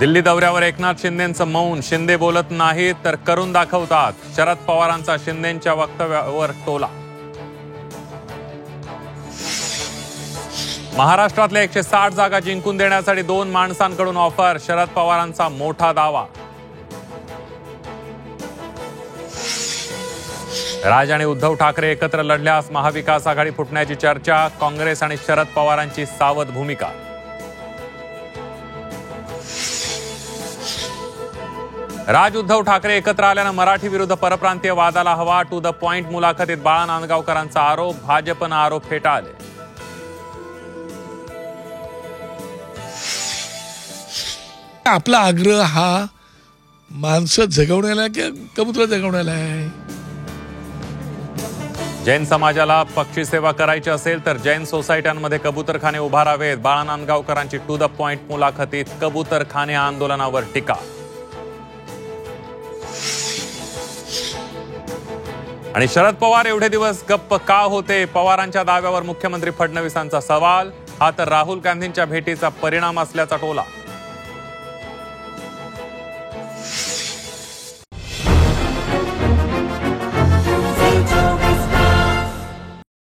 दिल्ली दौऱ्यावर एकनाथ शिंदेंचं मौन. शिंदे बोलत नाहीत तर करून दाखवतात. शरद पवारांचा शिंदेंच्या वक्तव्यावर टोला. महाराष्ट्रातल्या 160 जागा जिंकून देण्यासाठी 2 माणसांकडून ऑफर. शरद पवारांचा मोठा दावा. राज आणि उद्धव ठाकरे एकत्र लढल्यास महाविकास आघाडी फुटण्याची चर्चा. काँग्रेस आणि शरद पवारांची सावध भूमिका. राज उद्धव ठाकरे एकत्र आल्यानं मराठी विरुद्ध परप्रांतीय वादाला हवा. टू द पॉइंट मुलाखतीत बाळा नांदगावकरांचा आरोप. भाजपनं आरोप फेटाळले. आपला आग्रह हा माणसं जगवण्याला की कबूतर जगवण्याला आहे. जैन समाजाला पक्षी सेवा करायची असेल तर जैन सोसायट्यांमध्ये कबूतरखाने उभारावेत. बाळा नांदगावकरांची टू द पॉइंट मुलाखतीत कबूतरखाने आंदोलनावर टीका. आणि शरद पवार एवढे दिवस गप्प का होते? पवारांच्या दाव्यावर मुख्यमंत्री फडणवीसांचा सवाल. हा तर राहुल गांधींच्या भेटीचा परिणाम असल्याचा टोला.